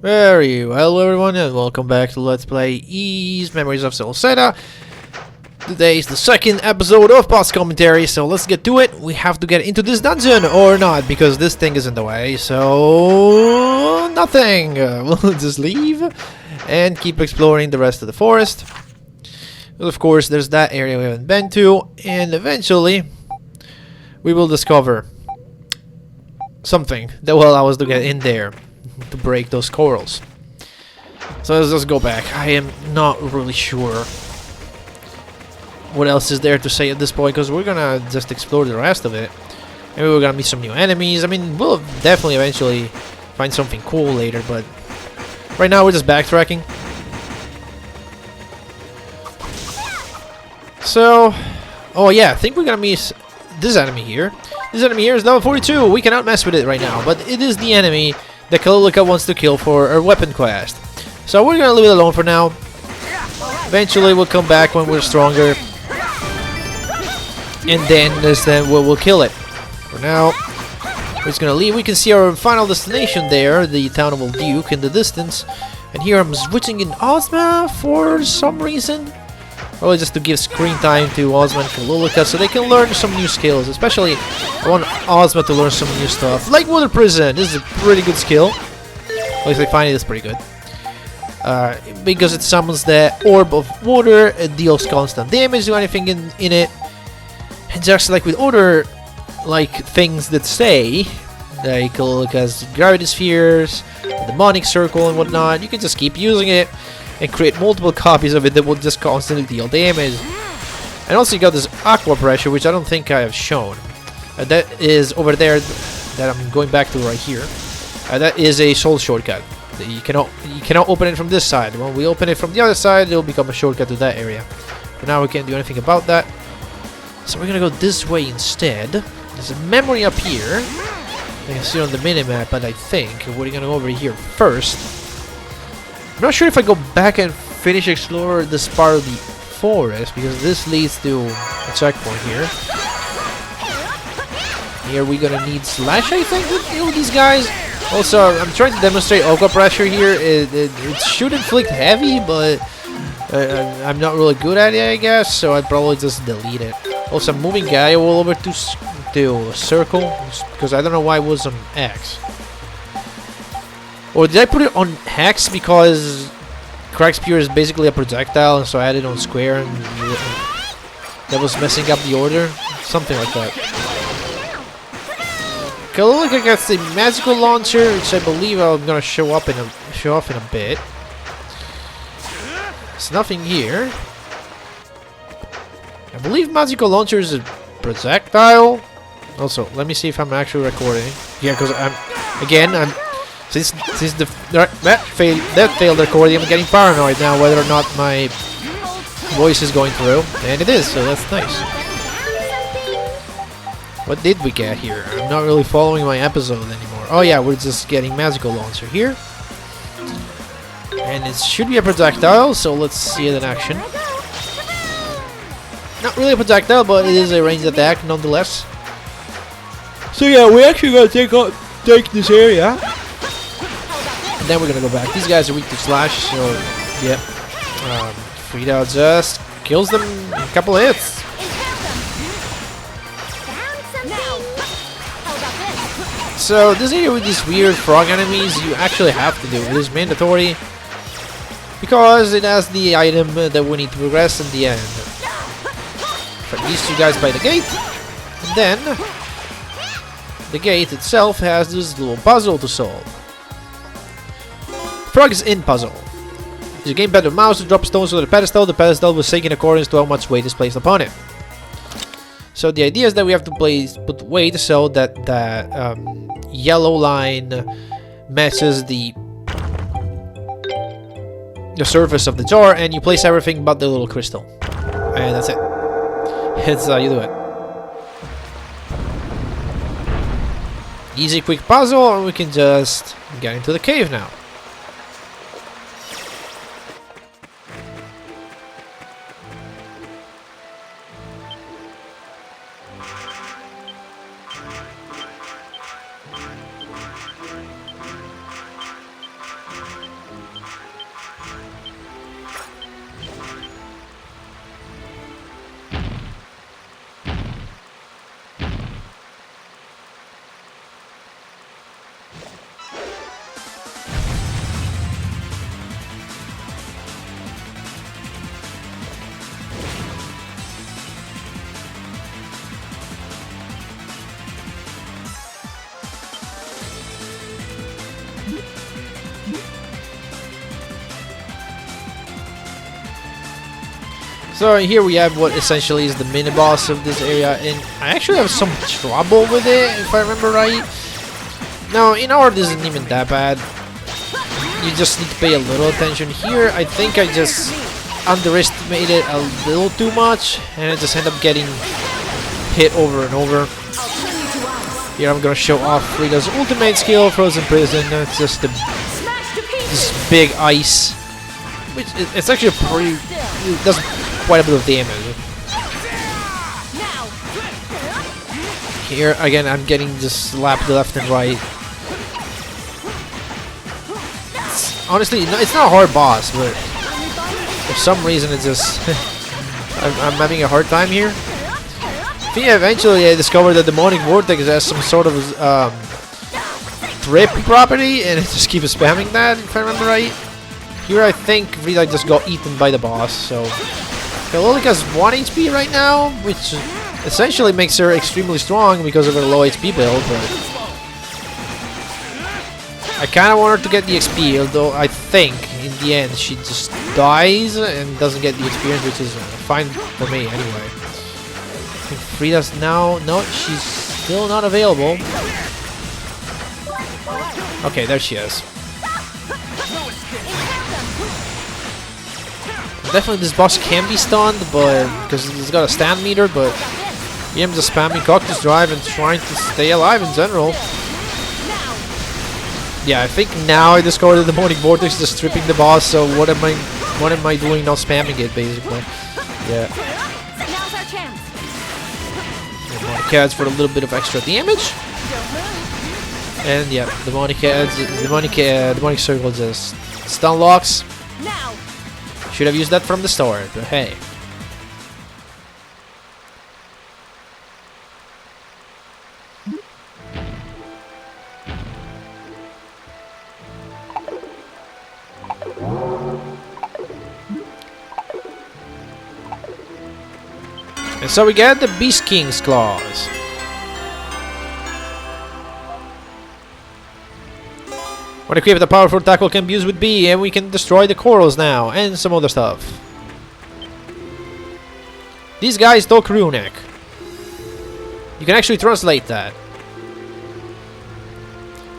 Very well, everyone, and welcome back to Let's Play Ys Memories of Celceta. Today is the second episode of post commentary, so let's get to it. We have to get into this dungeon, or not, because this thing is in the way, so... nothing! We'll just leave and keep exploring the rest of the forest. Of course, there's that area we haven't been to, and eventually we will discover something that will allow us to get in there to break those corals. So let's just go back. I am not really sure what else is there to say at this point, because we're gonna just explore the rest of it. Maybe we're gonna meet some new enemies. I mean, we'll definitely eventually find something cool later, but right now we're just backtracking. So, oh yeah, I think we're gonna meet this enemy here. This enemy here is level 42. We cannot mess with it right now, but it is the enemy that Canonical wants to kill for our weapon quest. So we're gonna leave it alone for now. Eventually we'll come back when we're stronger, and then we'll kill it. For now, we're just gonna leave. We can see our final destination there, the town of Old Duke in the distance. And here I'm switching in Ozma for some reason. Probably just to give screen time to Ozma and Kalulika so they can learn some new skills. Especially, I want Ozma to learn some new stuff. Like Water Prison. This is a pretty good skill. At least I find it is pretty good. Because it summons the Orb of Water. It deals constant damage to anything in it. And just like with other things that stay, like Kalulika's Gravity Spheres, the Demonic Circle and whatnot, you can just keep using it and create multiple copies of it that will just constantly deal damage. And also you got this Aqua Pressure, which I don't think I have shown. That is over there, that I'm going back to right here. That is a soul shortcut. You cannot open it from this side. When we open it from the other side, it will become a shortcut to that area. But now we can't do anything about that. So we're gonna go this way instead. There's a memory up here. You can see it on the minimap, but I think we're gonna go over here first. I'm not sure if I go back and finish explore this part of the forest, because this leads to a checkpoint here. Here we're gonna need Slash, I think, to deal with these guys. Also, I'm trying to demonstrate Aqua Pressure here. It should inflict heavy, but I'm not really good at it, I guess, so I'd probably just delete it. Also, I'm moving Gaia all over to Circle, because I don't know why it was on X. Or did I put it on Hex because Crack Spear is basically a projectile, and so I had it on Square, and that was messing up the order? Something like that. Kalulika gets the magical launcher, which I believe I'm gonna show off in a bit. There's nothing here. I believe magical launcher is a projectile. Also, let me see if I'm actually recording. Yeah, because since that failed recording, I'm getting paranoid now whether or not my voice is going through, and it is, so that's nice. What did we get here? I'm not really following my episode anymore. Oh yeah, we're just getting magical launcher here, and it should be a projectile, so let's see it in action. Not really a projectile, but it is a ranged attack nonetheless. So yeah, we're actually gonna take this area. And then we're gonna go back. These guys are weak to Slash, so yep. Frida just kills them in a couple of hits. So this area with these weird frog enemies, you actually have to do. It is mandatory because it has the item that we need to progress in the end. But these two guys by the gate, and then the gate itself has this little puzzle to solve. Frog is in puzzle. Use a gamepad or mouse to drop stones to the pedestal. The pedestal was shaken in accordance to how much weight is placed upon it. So the idea is that we have to put weight so that the yellow line matches the surface of the jar, and you place everything but the little crystal. And that's it. It's how you do it. Easy, quick puzzle, or we can just get into the cave now. So here we have what essentially is the mini boss of this area, and I actually have some trouble with it, if I remember right. Now, in art, this isn't even that bad. You just need to pay a little attention. Here, I think I just underestimated a little too much, and I just end up getting hit over and over. Here I'm gonna show off Frida's ultimate skill, Frozen Prison. It's just this big ice, which it's actually a pretty, it does quite a bit of damage. Here again, I'm getting just slapped left and right. Honestly, it's not a hard boss, but for some reason it's just I'm having a hard time here. I think eventually I discovered that the demonic vortex has some sort of trip property, and it just keeps spamming that, if I remember right. Here I think Frida just got eaten by the boss, so Lilica has 1 HP right now, which essentially makes her extremely strong because of her low HP build, but I kind of want her to get the XP, although I think in the end she just dies and doesn't get the experience, which is fine for me anyway. I think Frida's now... No, she's still not available. Okay, there she is. Definitely this boss can be stunned, but because he's got a stand meter, but I'm just spamming Cactus Drive and trying to stay alive in general. Yeah, I think now I discovered the demonic vortex is stripping the boss, so what am I doing not spamming it basically? Yeah. Now's our chance. Demonic Heads for a little bit of extra damage. And yeah, demonic Heads, demonic circle just stun locks. Now. Should have used that from the start, but hey. And so we get the Beast King's claws. When equipped, the powerful tackle can be used with B, and we can destroy the corals now, and some other stuff. These guys talk runic. You can actually translate that.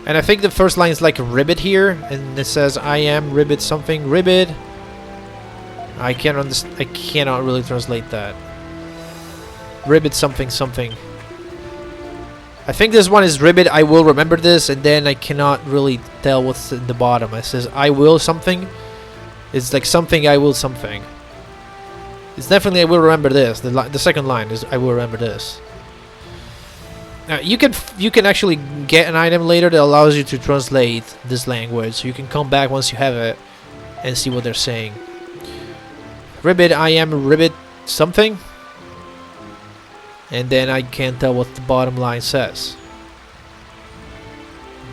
And I think the first line is like ribbit here, and it says I am ribbit something ribbit. I cannot really translate that. Ribbit something something. I think this one is ribbit. I will remember this, and then I cannot really tell what's in the bottom. It says I will something. It's like something I will something. It's definitely I will remember this. The second line is I will remember this. Now you can actually get an item later that allows you to translate this language. So you can come back once you have it and see what they're saying. Ribbit, I am ribbit something. And then I can't tell what the bottom line says.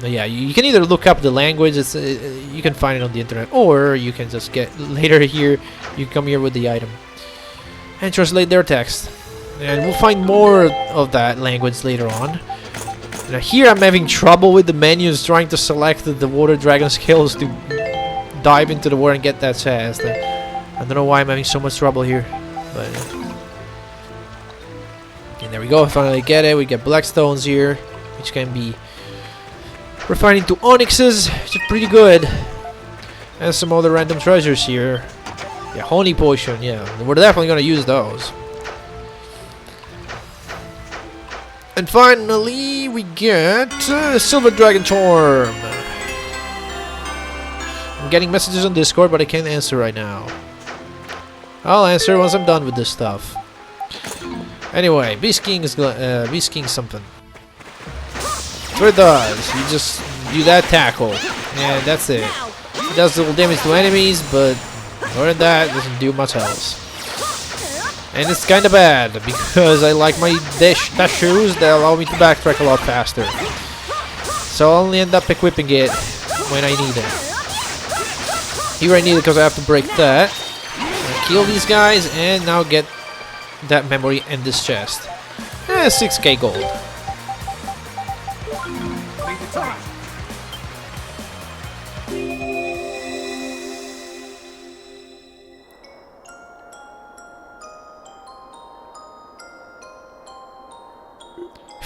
But yeah, you can either look up the language, you can find it on the internet, or you can just get later here, you come here with the item and translate their text. And we'll find more of that language later on. Now here I'm having trouble with the menus trying to select the water dragon skills to dive into the water and get that chest. I don't know why I'm having so much trouble here, but... And there we go, finally get it. We get black stones here, which can be refined into onyxes, which is pretty good. And some other random treasures here. Yeah, honey potion, yeah. We're definitely gonna use those. And finally, we get Silver Dragon Charm. I'm getting messages on Discord, but I can't answer right now. I'll answer once I'm done with this stuff. Anyway, Beast King something. So it does. You just do that tackle, and that's it. It does little damage to enemies, but other than that, it doesn't do much else. And it's kind of bad because I like my dash shoes that allow me to backtrack a lot faster. So I'll only end up equipping it when I need it. Here I need it because I have to break that. Kill these guys and now get that memory in this chest. 6k gold.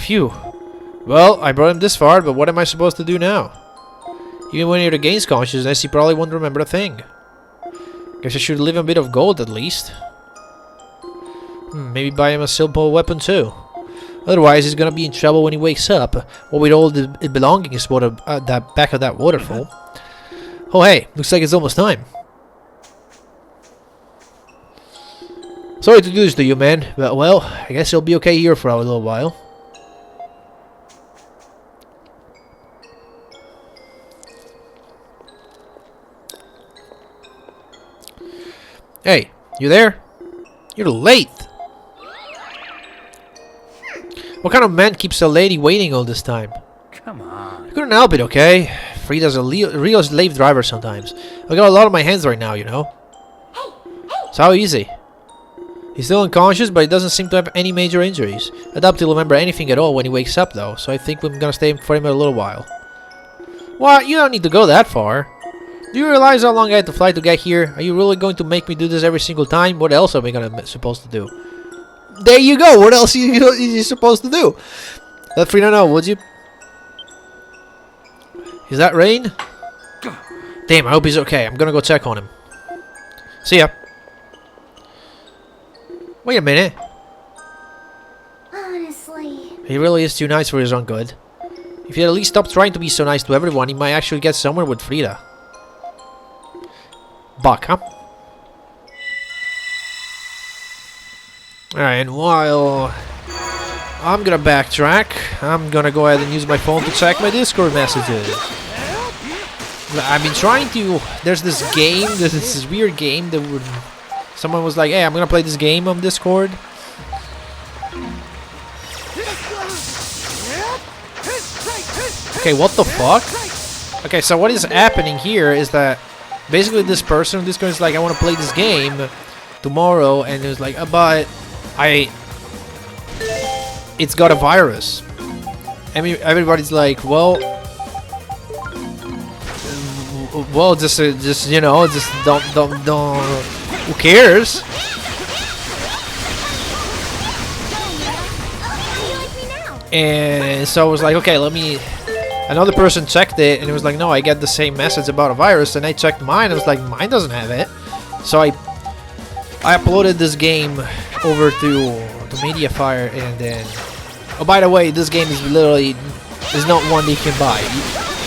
Phew. Well, I brought him this far, but what am I supposed to do now? Even when he regains consciousness, he probably won't remember a thing. Guess I should leave him a bit of gold at least. Maybe buy him a silver weapon too. Otherwise, he's gonna be in trouble when he wakes up. What with all the belongings at that back of that waterfall. Oh hey, looks like it's almost time. Sorry to do this to you, man. But well, I guess you'll be okay here for a little while. Hey, you there? You're late. What kind of man keeps a lady waiting all this time? Come on. I couldn't help it, okay? Frida's a real slave driver sometimes. I got a lot on my hands right now, you know. So how easy? He's still unconscious, but he doesn't seem to have any major injuries. I doubt he'll remember anything at all when he wakes up, though, so I think we're gonna stay for him a little while. What? You don't need to go that far. Do you realize how long I had to fly to get here? Are you really going to make me do this every single time? What else are we supposed to do? There you go! What else are you supposed to do? Let Frida know, would you? Is that Rain? Damn, I hope he's okay. I'm gonna go check on him. See ya. Wait a minute. Honestly. He really is too nice for his own good. If he'd at least stop trying to be so nice to everyone, he might actually get somewhere with Frida. Buck, huh? Alright, and while I'm gonna backtrack, I'm gonna go ahead and use my phone to check my Discord messages. I've been trying to... There's this game, there's this weird game that would... Someone was like, hey, I'm gonna play this game on Discord. Okay, what the fuck? Okay, so what is happening here is that basically this person on Discord is like, I want to play this game tomorrow, and it was like, but it's got a virus. I mean, everybody's like, well, just you know, just don't. Who cares? And so I was like, okay, let me. Another person checked it, and it was like, no, I get the same message about a virus. And I checked mine, and it was like, mine doesn't have it. So I uploaded this game over to Mediafire, and then, oh, by the way, this game is literally not one that you can buy.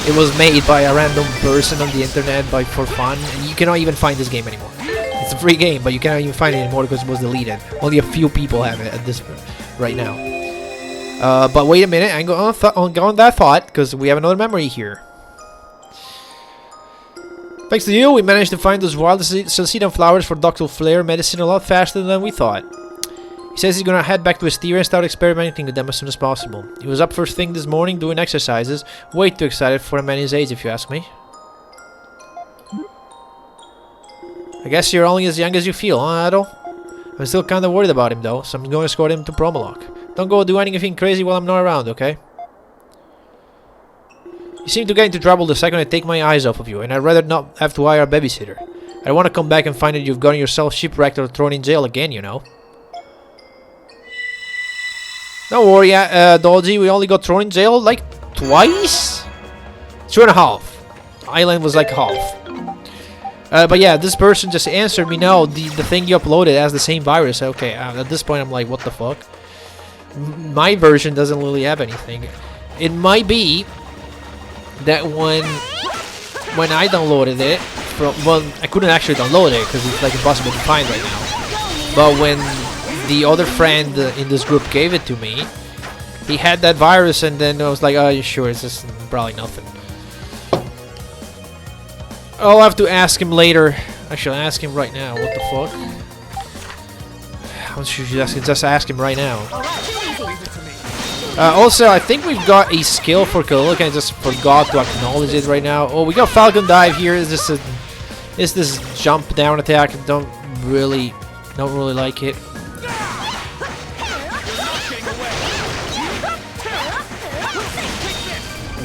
It was made by a random person on the internet for fun, and you cannot even find this game anymore. It's a free game, but you cannot even find it anymore because it was deleted. Only a few people have it at this right now. But wait a minute, I'm going on that thought because we have another memory here. Thanks to you, we managed to find those wild Celceta flowers for Dr. Flair medicine a lot faster than we thought. He says he's gonna head back to Hysteria and start experimenting with them as soon as possible. He was up first thing this morning doing exercises. Way too excited for a man his age, if you ask me. I guess you're only as young as you feel, huh, Adol? I'm still kinda worried about him though, so I'm gonna escort him to Promolock. Don't go do anything crazy while I'm not around, okay? You seem to get into trouble the second I take my eyes off of you, and I'd rather not have to hire a babysitter. I don't want to come back and find that you've gotten yourself shipwrecked or thrown in jail again, you know. Don't worry, Dolgy, we only got thrown in jail like twice? 2.5. Island was like half. But yeah, this person just answered me, no, the thing you uploaded has the same virus. Okay, at this point I'm like, what the fuck? My version doesn't really have anything. It might be that when I downloaded it, well, I couldn't actually download it because it's like impossible to find right now. But when the other friend in this group gave it to me, he had that virus, and then I was like, oh, you sure? It's just probably nothing. I'll have to ask him later. Actually, I'll ask him right now. What the fuck? I should just ask him right now. Also, I think we've got a skill for Kalilka. I just forgot to acknowledge it right now. Oh, we got Falcon Dive here. Is this jump down attack? Don't really like it.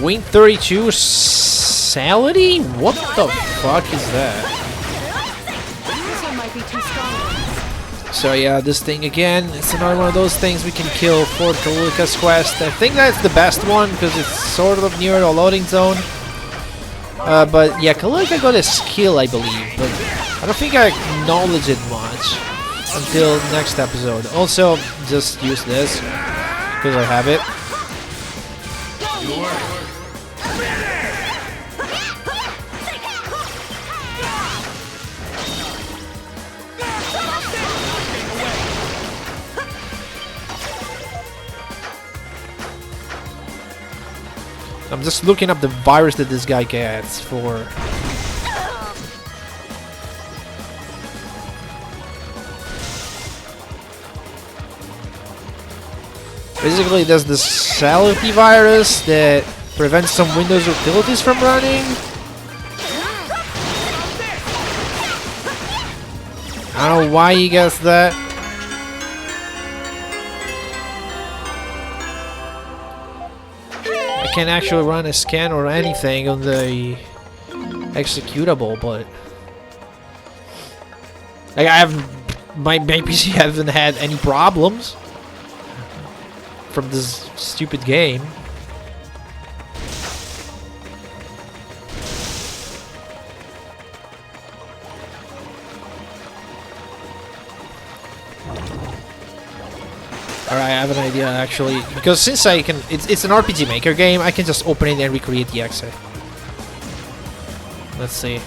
Wing 32 Sality? What the fuck is that? This one might be too strong. So yeah, this thing again, it's another one of those things we can kill for Kalika's quest. I think that's the best one because it's sort of near the loading zone. But yeah, Kalika got a skill, I believe, but I don't think I acknowledge it much until next episode. Also, just use this because I have it. I'm just looking up the virus that this guy gets for. Basically, there's this Celceta virus that prevents some Windows utilities from running. I don't know why he gets that. I can't actually run a scan or anything on the executable, but like I haven't, my PC hasn't had any problems from this stupid game. Alright, I have an idea actually, because since I can, it's an RPG Maker game, I can just open it and recreate the exit. Let's see.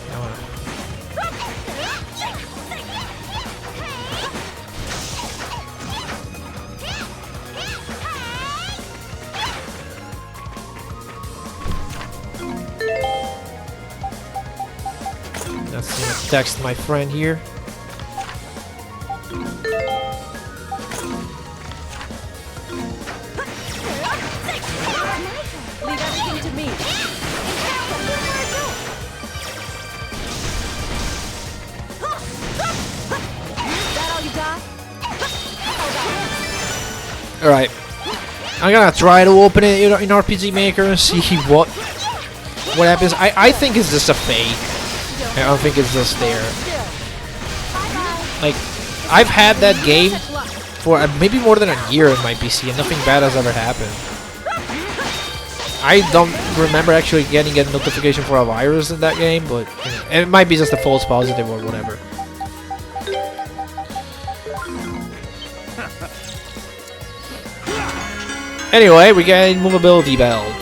Let's text my friend here. Leave everything to me. Is that all you got? Alright. I'm gonna try to open it in RPG Maker and see what happens. I think it's just a fake. I don't think it's just there. Like, I've had that game for maybe more than a year in my PC and nothing bad has ever happened. I don't remember actually getting a notification for a virus in that game, but you know, it might be just a false positive or whatever. Anyway, we get a movability belt.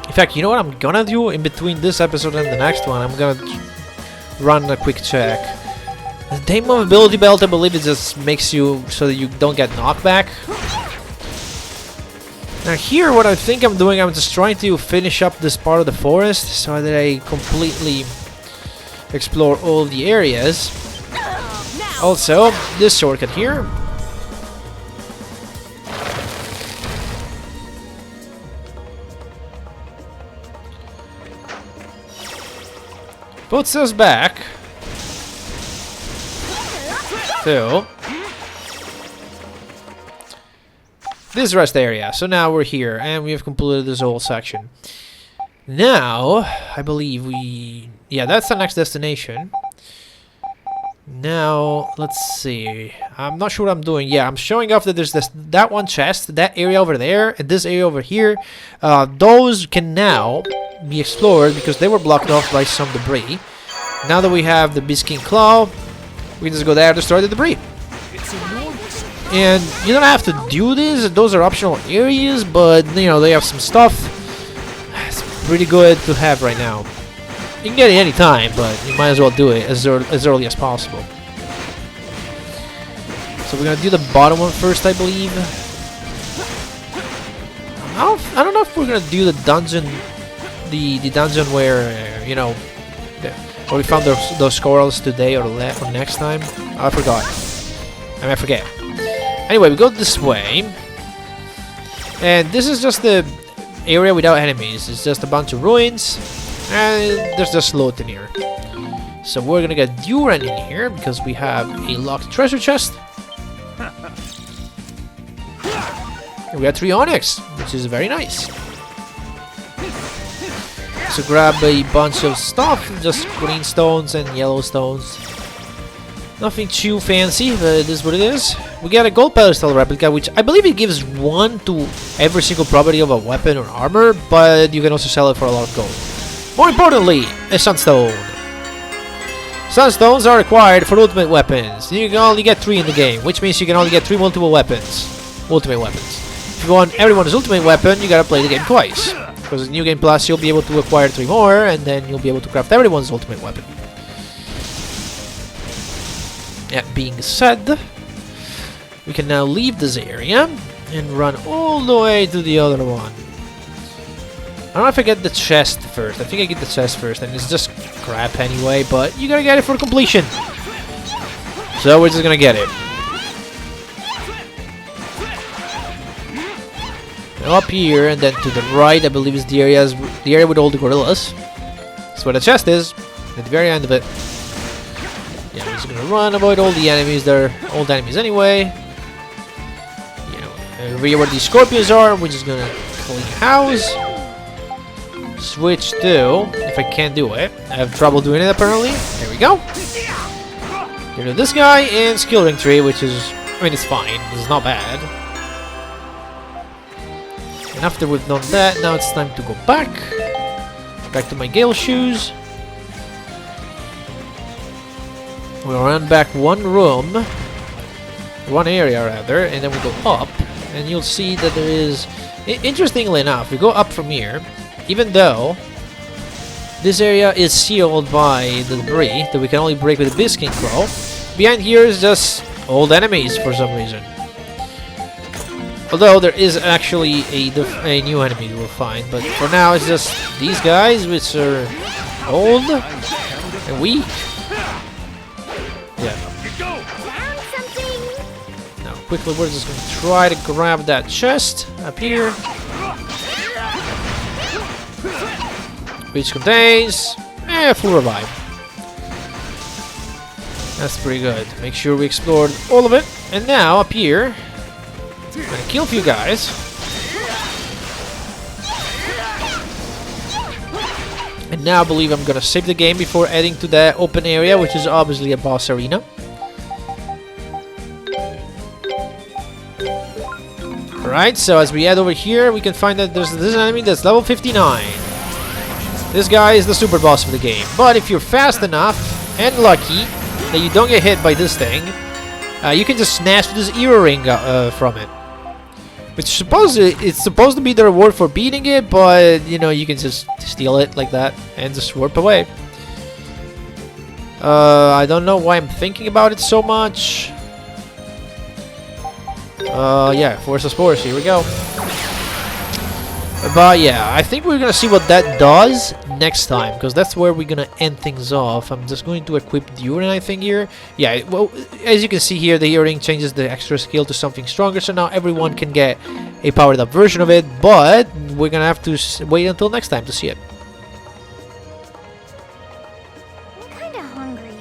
In fact, you know what I'm gonna do in between this episode and the next one? I'm gonna run a quick check. The day movability belt, I believe it just makes you so that you don't get knocked back. Now here, what I think I'm doing, I'm just trying to finish up this part of the forest so that I completely explore all the areas. Also, this shortcut here. Puts us back to this rest area. So now we're here and we have completed this whole section. Now, I believe yeah, that's the next destination. Now, let's see. I'm not sure what I'm doing. Yeah, I'm showing off that there's that one chest, that area over there, and this area over here. Those can now be explored because they were blocked off by some debris. Now that we have the Beastkin Claw, we can just go there and destroy the debris. And you don't have to do this, those are optional areas, but you know, they have some stuff. It's pretty good to have right now. You can get it any time, but you might as well do it as early as possible. So we're gonna do the bottom one first, I believe. I don't know if we're gonna do the dungeon, the dungeon where you know, where we found those squirrels today or next time. I forgot. I forget. Anyway, we go this way, and this is just the area without enemies. It's just a bunch of ruins, and there's just loot in here. So we're gonna get Duran in here because we have a locked treasure chest. And we got 3 onyx, which is very nice. So grab a bunch of stuff, just green stones and yellow stones. Nothing too fancy, but it is what it is. We got a gold pedestal replica, which I believe it gives 1 to every single property of a weapon or armor, but you can also sell it for a lot of gold. More importantly, a sunstone. Sunstones are required for ultimate weapons. You can only get 3 in the game, which means you can only get 3 multiple weapons. Ultimate weapons. If you want everyone's ultimate weapon, you gotta play the game twice. Because in New Game Plus, you'll be able to acquire 3 more, and then you'll be able to craft everyone's ultimate weapon. That being said, we can now leave this area and run all the way to the other one. I don't know if I get the chest first. I think I get the chest first, and it's just crap anyway, but you gotta get it for completion. So we're just gonna get it. Now up here, and then to the right, I believe is the area with all the gorillas. That's where the chest is, at the very end of it. Yeah, we're just gonna run, avoid all the enemies. They're old enemies anyway. You know, over here where these scorpions are, we're just gonna clean house. Switch to, if I can't do it, I have trouble doing it apparently. There we go. Get rid of this guy and skill ring tree, which is, I mean, it's fine. It's not bad. And after we've done that, now it's time to go back to my Gale shoes. We'll run back one area rather, and then we go up, and you'll see that there is, interestingly enough, we go up from here. Even though this area is sealed by the debris that we can only break with a Bisking Crow, behind here is just old enemies for some reason. Although there is actually a new enemy we'll find, but for now it's just these guys, which are old and weak. Yeah. Now quickly we're just going to try to grab that chest up here, which contains full revive. That's pretty good. Make sure we explored all of it. And now up here, I'm gonna kill a few guys. And now I believe I'm gonna save the game before heading to the open area, which is obviously a boss arena. Alright, so as we head over here, we can find that there's this enemy that's level 59. This guy is the super boss of the game. But if you're fast enough and lucky that you don't get hit by this thing, you can just snatch this earring from it. Which it's supposed to be the reward for beating it, but you know, you can just steal it like that and just warp away. I don't know why I'm thinking about it so much. Yeah, Force of Spores, here we go. But yeah, I think we're gonna see what that does next time, because that's where we're gonna end things off. I'm just going to equip the Urin, I think, here. Yeah, well, as you can see here, the earring changes the extra skill to something stronger, so now everyone can get a powered up version of it, but we're gonna have to wait until next time to see it. I'm kinda hungry.